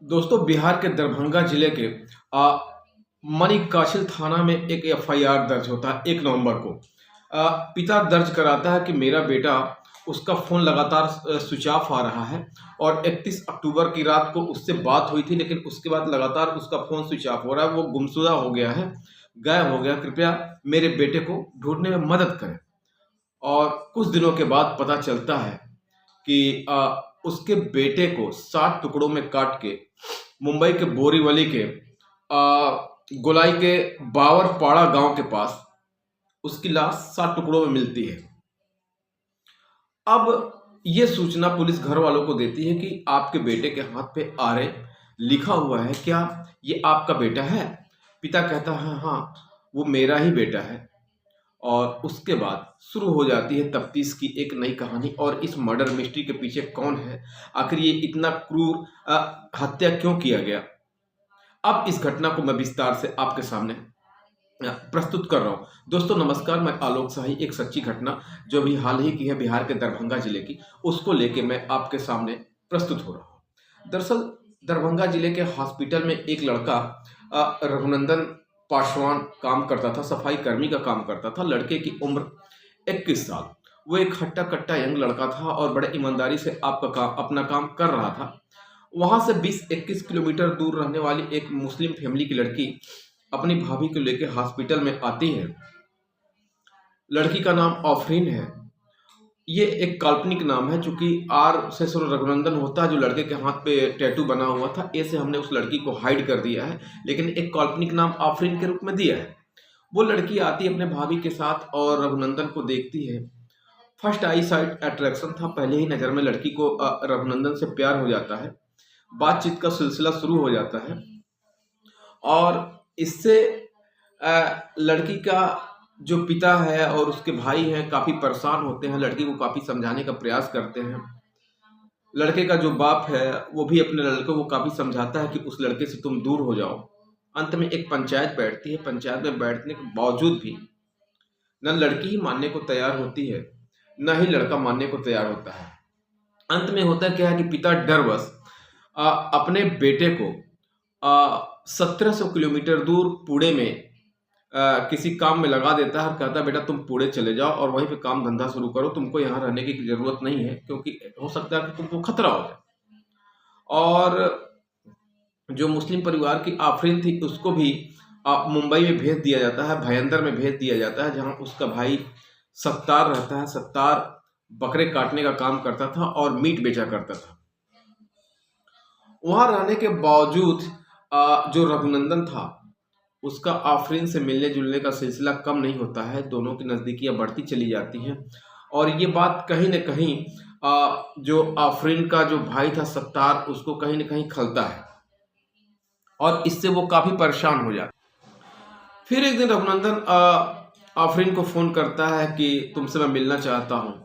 दोस्तों, बिहार के दरभंगा जिले के आ, मनिकाशिल थाना में एक एफआईआर दर्ज होता है 1 नवंबर को। पिता दर्ज कराता है कि मेरा बेटा, उसका फ़ोन लगातार स्विच ऑफ आ रहा है और 31 अक्टूबर की रात को उससे बात हुई थी, लेकिन उसके बाद लगातार उसका फ़ोन स्विच ऑफ हो रहा है, वो गुमशुदा हो गया है, गायब हो गया। कृपया मेरे बेटे को ढूंढने में मदद करें। और कुछ दिनों के बाद पता चलता है कि उसके बेटे को 60 टुकड़ों में काट के मुंबई के बोरीवली के गोलाई के बावरपाड़ा गांव के पास उसकी लाश 60 टुकड़ों में मिलती है। अब ये सूचना पुलिस घर वालों को देती है कि आपके बेटे के हाथ पे आरे लिखा हुआ है, क्या ये आपका बेटा है? पिता कहता है हाँ, वो मेरा ही बेटा है। और उसके बाद शुरू हो जाती है तफ्तीश की एक नई कहानी। और इस मर्डर मिस्ट्री के पीछे कौन है, आखिर ये इतना क्रूर हत्या क्यों किया गया? अब इस घटना को मैं विस्तार से आपके सामने प्रस्तुत कर रहा हूं। दोस्तों नमस्कार, मैं आलोक शाही। एक सच्ची घटना जो अभी हाल ही की है बिहार के दरभंगा जिले की, उसको लेके मैं आपके सामने प्रस्तुत हो रहा हूं। दरअसल दरभंगा जिले के हॉस्पिटल में एक लड़का रघुनंदन पासवान काम करता था, सफाई कर्मी का काम करता था। लड़के की उम्र 21 साल। वो एक हट्टा कट्टा यंग लड़का था और बड़े ईमानदारी से अपना काम कर रहा था। वहां से 20-21 किलोमीटर दूर रहने वाली एक मुस्लिम फैमिली की लड़की अपनी भाभी को लेकर हॉस्पिटल में आती है। लड़की का नाम आफरीन है। ये एक काल्पनिक नाम है, चूंकि आर से शुरू रघुनंदन होता है, जो लड़के के हाथ पे टैटू बना हुआ था। ए से हमने उस लड़की को हाइड कर दिया है, लेकिन एक काल्पनिक नाम आफरीन के रूप में दिया है। वो लड़की आती है अपने भाभी के साथ और रघुनंदन को देखती है। फर्स्ट आई साइट अट्रैक्शन था, पहले ही नज़र में लड़की को रघुनंदन से प्यार हो जाता है। बातचीत का सिलसिला शुरू हो जाता है और इससे लड़की का जो पिता है और उसके भाई हैं काफ़ी परेशान होते हैं। लड़की को काफ़ी समझाने का प्रयास करते हैं। लड़के का जो बाप है वो भी अपने लड़के को काफ़ी समझाता है कि उस लड़के से तुम दूर हो जाओ। अंत में एक पंचायत बैठती है। पंचायत में बैठने के बावजूद भी न लड़की ही मानने को तैयार होती है, न ही लड़का मानने को तैयार होता है। अंत में होता क्या है कि पिता डरवश अपने बेटे को 1700 किलोमीटर दूर पुणे में किसी काम में लगा देता है। कहता है बेटा तुम पुणे चले जाओ और वहीं पे काम धंधा शुरू करो, तुमको यहाँ रहने की जरूरत नहीं है, क्योंकि हो सकता है कि तुमको खतरा हो जाए। और जो मुस्लिम परिवार की आफरीन थी उसको भी मुंबई में भेज दिया जाता है, भयंदर में भेज दिया जाता है, जहाँ उसका भाई सत्तार रहता है। सत्तार बकरे काटने का काम करता था और मीट बेचा करता था। वहां रहने के बावजूद जो रघुनंदन था उसका आफरीन से मिलने जुलने का सिलसिला कम नहीं होता है। दोनों की नज़दीकियां बढ़ती चली जाती हैं और ये बात कहीं न कहीं जो आफरीन का जो भाई था सत्तार, उसको कहीं न कहीं खलता है और इससे वो काफ़ी परेशान हो जाता है। फिर एक दिन रघुनंदन आफरीन को फ़ोन करता है कि तुमसे मैं मिलना चाहता हूँ।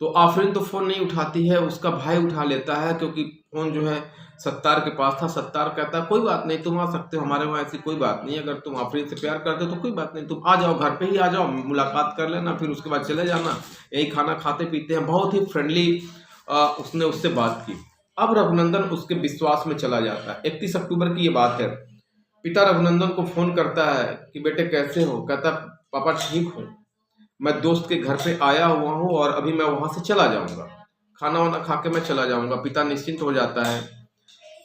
तो आफरीन तो फ़ोन नहीं उठाती है, उसका भाई उठा लेता है, क्योंकि फ़ोन जो है सत्तार के पास था। सत्तार कहता है कोई बात नहीं, तुम आ सकते हो, हमारे वहाँ ऐसी कोई बात नहीं है। अगर तुम आफरीन से प्यार करते हो तो कोई बात नहीं, तुम आ जाओ, घर पे ही आ जाओ, मुलाकात कर लेना, फिर उसके बाद चले जाना, यही खाना खाते पीते हैं। बहुत ही फ्रेंडली उसने उससे बात की। अब रघुनंदन उसके विश्वास में चला जाता है। 31 अक्टूबर की ये बात है। पिता रघुनंदन को फ़ोन करता है कि बेटे कैसे हो? कहता पापा ठीक हूँ, मैं दोस्त के घर पे आया हुआ हूँ और अभी मैं वहां से चला जाऊंगा, खाना वाना खा के मैं चला जाऊंगा। पिता निश्चिंत हो जाता है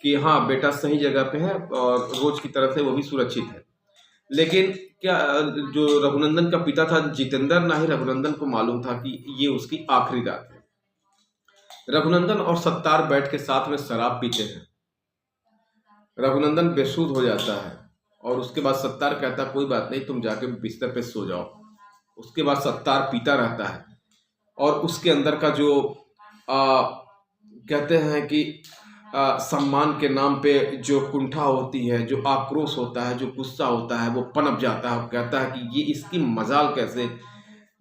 कि हाँ बेटा सही जगह पे है और रोज की तरह से वो भी सुरक्षित है। लेकिन क्या जो रघुनंदन का पिता था जितेंद्र, ना ही रघुनंदन को मालूम था कि ये उसकी आखिरी रात है। रघुनंदन और सत्तार बैठ के साथ में शराब पीते हैं। रघुनंदन बेसुध हो जाता है और उसके बाद सत्तार कहता कोई बात नहीं, तुम जाके बिस्तर पे सो जाओ। उसके बाद सत्तार पीता रहता है और उसके अंदर का जो कहते हैं कि सम्मान के नाम पे जो कुंठा होती है, जो आक्रोश होता है, जो गुस्सा होता है, वो पनप जाता है। कहता है कि ये इसकी मजाल कैसे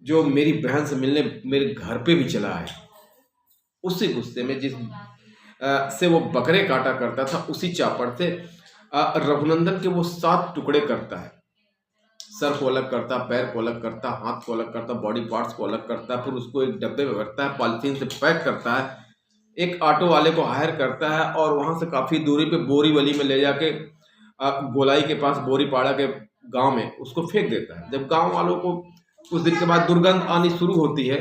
जो मेरी बहन से मिलने मेरे घर पे भी चला है। उसी गुस्से में जिस से वो बकरे काटा करता था, उसी चापड़ से रघुनंदन के वो 7 टुकड़े करता है। सर को अलग करता, पैर को अलग करता, हाथ को अलग करता, बॉडी पार्ट्स को अलग करता, फिर उसको एक डब्बे में भरता है, पॉलिथीन से पैक करता है, एक ऑटो वाले को हायर करता है और वहाँ से काफ़ी दूरी पे बोरीवली में ले जाके गोलाई के पास बोरीपाड़ा के गांव में उसको फेंक देता है। जब गांव वालों को कुछ दिन के बाद दुर्गंध आनी शुरू होती है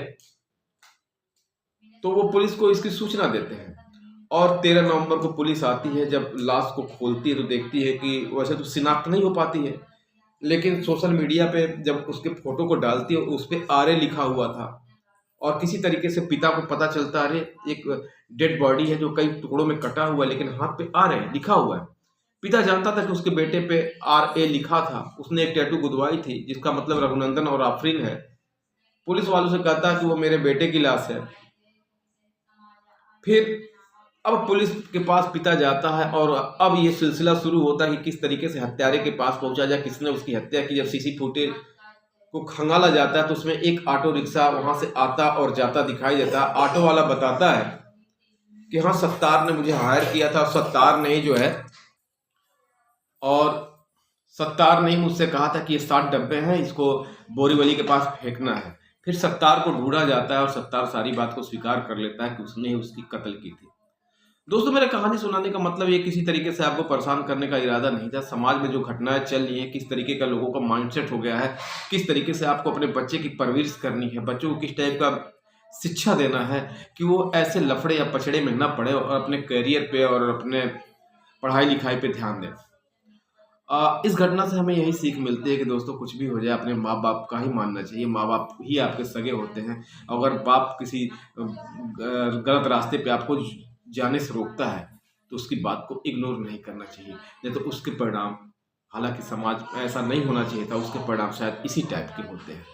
तो वो पुलिस को इसकी सूचना देते हैं और 13 नवंबर को पुलिस आती है। जब लाश को खोलती है तो देखती है कि वैसे तो शिनाख्त नहीं हो पाती है, लेकिन सोशल मीडिया पे जब उसके फोटो को डालती है उस पे आर्य लिखा हुआ था और किसी तरीके से पिता को पता चलता है अरे एक डेड बॉडी है जो कई टुकड़ों में कटा हुआ है लेकिन हाथ पे आर्य लिखा हुआ है। पिता जानता था कि उसके बेटे पे RA लिखा था, उसने एक टैटू गुदवाई थी जिसका मतलब रघुनंदन और आफरीन है। पुलिस वालों से कहता है कि वो मेरे बेटे की लाश है। फिर अब पुलिस के पास पिता जाता है और अब ये सिलसिला शुरू होता है कि किस तरीके से हत्यारे के पास पहुंचा जाए, किसने उसकी हत्या की। जब सीसी फुटेज को खंगाला जाता है तो उसमें एक ऑटो रिक्शा वहां से आता और जाता दिखाई देता है। ऑटो वाला बताता है कि हाँ सत्तार ने मुझे हायर किया था, सत्तार ने ही जो है और सत्तार ने ही मुझसे कहा था कि ये 60 डब्बे हैं, इसको बोरीवली के पास फेंकना है। फिर सत्तार को ढूंढा जाता है और सत्तार सारी बात को स्वीकार कर लेता है कि उसने ही उसकी कत्ल की थी। दोस्तों मेरा कहानी सुनाने का मतलब ये किसी तरीके से आपको परेशान करने का इरादा नहीं था। समाज में जो घटनाएं चल रही हैं, किस तरीके का लोगों का माइंडसेट हो गया है, किस तरीके से आपको अपने बच्चे की परवरिश करनी है, बच्चों को किस टाइप का शिक्षा देना है कि वो ऐसे लफड़े या पछड़े में ना पड़े और अपने करियर पे और अपने पढ़ाई लिखाई पे ध्यान दें। इस घटना से हमें यही सीख मिलती है कि दोस्तों कुछ भी हो जाए अपने माँ बाप का ही मानना चाहिए। माँ बाप ही आपके सगे होते हैं। अगर बाप किसी गलत रास्ते पे आपको जाने से रोकता है तो उसकी बात को इग्नोर नहीं करना चाहिए, नहीं तो उसके परिणाम, हालांकि समाज में ऐसा नहीं होना चाहिए था, उसके परिणाम शायद इसी टाइप के होते हैं।